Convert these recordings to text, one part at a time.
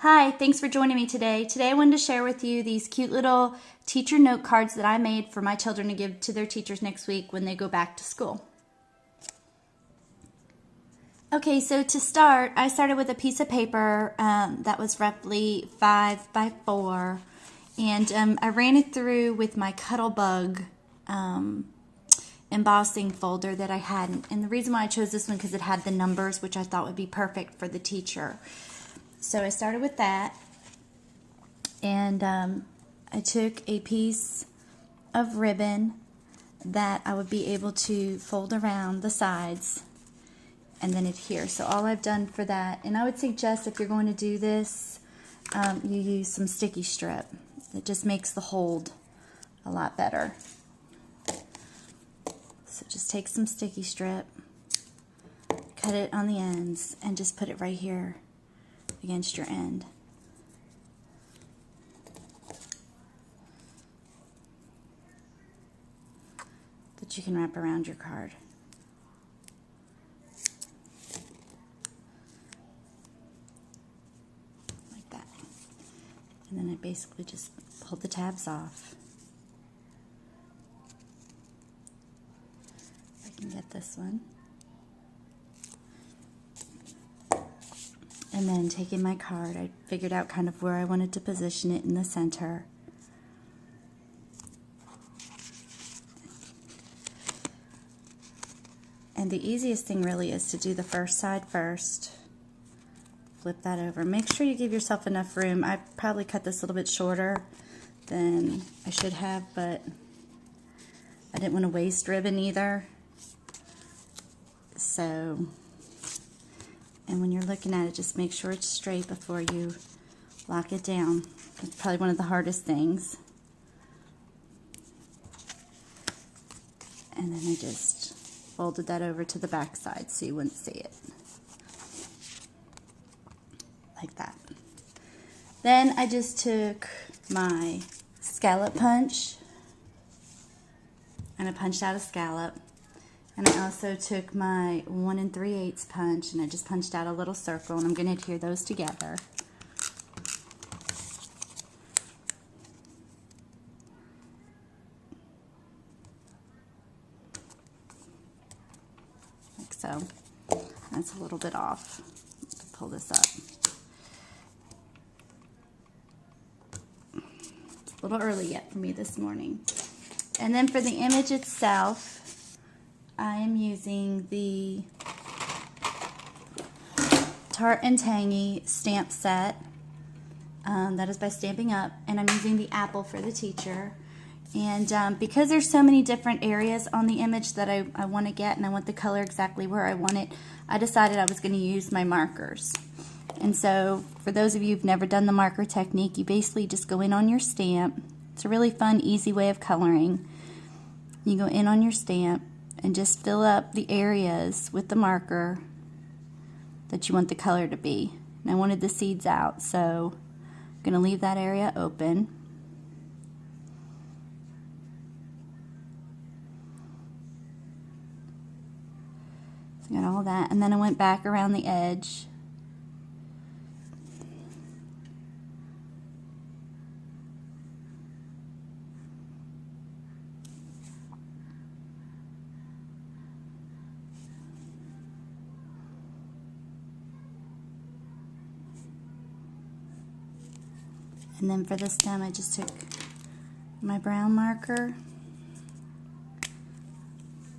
Hi, thanks for joining me today. Today I wanted to share with you these cute little teacher note cards that I made for my children to give to their teachers next week when they go back to school. Okay, so to start, I started with a piece of paper that was roughly 5 by 4, and I ran it through with my Cuttlebug embossing folder that I had. And the reason why I chose this one because it had the numbers, which I thought would be perfect for the teacher. So I started with that, and I took a piece of ribbon that I would be able to fold around the sides and then adhere. So all I've done for that, and I would suggest if you're going to do this, you use some sticky strip. It just makes the hold a lot better. So just take some sticky strip, cut it on the ends, and just put it right here against your end. That you can wrap around your card. Like that. And then I basically just pull the tabs off. If I can get this one. And then taking my card, I figured out kind of where I wanted to position it in the center. And the easiest thing really is to do the first side first. Flip that over. Make sure you give yourself enough room. I probably cut this a little bit shorter than I should have, but I didn't want to waste ribbon either. So, and when you're looking at it, just make sure it's straight before you lock it down. It's probably one of the hardest things. And then I just folded that over to the back side so you wouldn't see it. Like that. Then I just took my scallop punch and I punched out a scallop. And I also took my 1 3/8 punch and I just punched out a little circle, and I'm going to adhere those together. Like so. That's a little bit off. Let's pull this up. It's a little early yet for me this morning. And then for the image itself, I am using the Tart and Tangy stamp set. That is by Stampin' Up, and I'm using the apple for the teacher. And because there's so many different areas on the image that I want to get, and I want the color exactly where I want it, I decided I was going to use my markers. And so for those of you who've never done the marker technique, you basically just go in on your stamp. It's a really fun, easy way of coloring. You go in on your stamp and just fill up the areas with the marker that you want the color to be. And I wanted the seeds out, so I'm going to leave that area open. So I got all that, and then I went back around the edge. And then for the stem, I just took my brown marker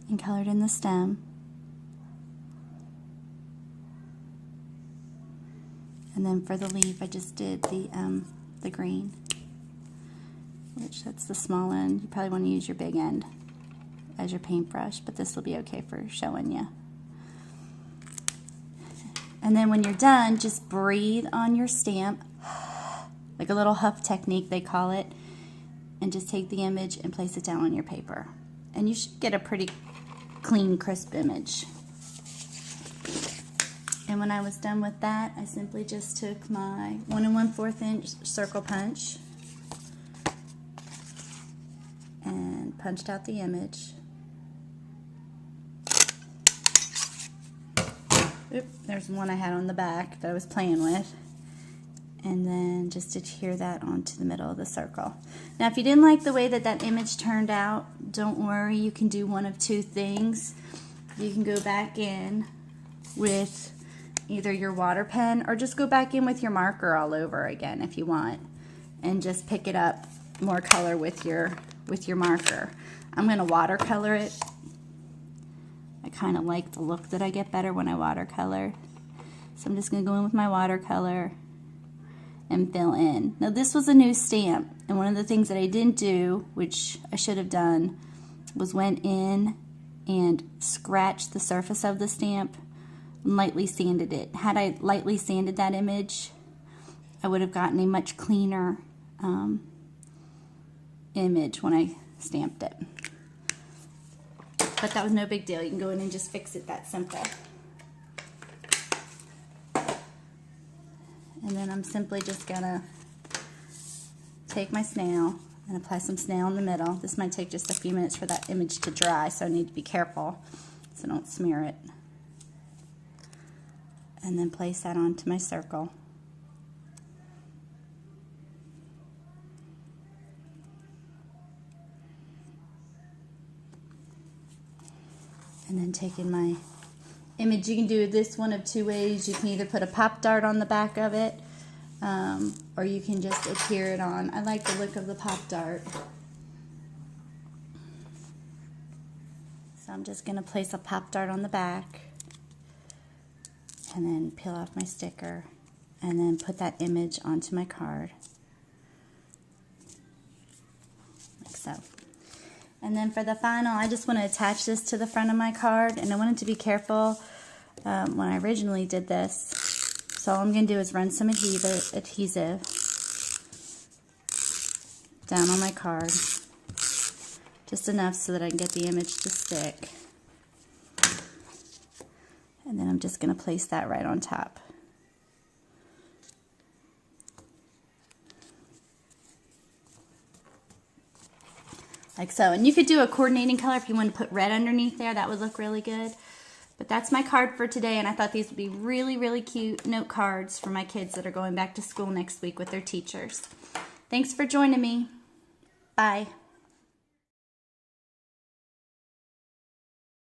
and colored in the stem. And then for the leaf, I just did the green, which that's the small end. You probably want to use your big end as your paintbrush, but this will be okay for showing you. And then when you're done, just breathe on your stamp, like a little huff technique they call it, and just take the image and place it down on your paper. And you should get a pretty clean, crisp image. And when I was done with that, I simply just took my 1 1/4 inch circle punch and punched out the image. Oop, there's one I had on the back that I was playing with. and then just adhere that onto the middle of the circle. Now if you didn't like the way that that image turned out, don't worry, you can do one of two things. You can go back in with either your water pen or just go back in with your marker all over again if you want, and just pick it up more color with your marker. I'm going to watercolor it. I kind of like the look that I get better when I watercolor. So I'm just going to go in with my watercolor and fill in. Now this was a new stamp, and one of the things that I didn't do, which I should have done, was went in and scratched the surface of the stamp and lightly sanded it. Had I lightly sanded that image, I would have gotten a much cleaner image when I stamped it. But that was no big deal. You can go in and just fix it that simple. And then I'm simply just gonna take my snail and apply some snail in the middle. This might take just a few minutes for that image to dry, so I need to be careful so don't smear it. And then place that onto my circle. And then taking my image, you can do this one of two ways. You can either put a pop dart on the back of it, or you can just adhere it on. I like the look of the pop dart. So I'm just going to place a pop dart on the back and then peel off my sticker and then put that image onto my card. Like so. And then for the final, I just want to attach this to the front of my card, and I wanted to be careful when I originally did this. So all I'm going to do is run some adhesive down on my card, just enough so that I can get the image to stick. And then I'm just going to place that right on top. Like so. And you could do a coordinating color if you want to put red underneath there. That would look really good. But that's my card for today, and I thought these would be really, really cute note cards for my kids that are going back to school next week with their teachers. Thanks for joining me. Bye.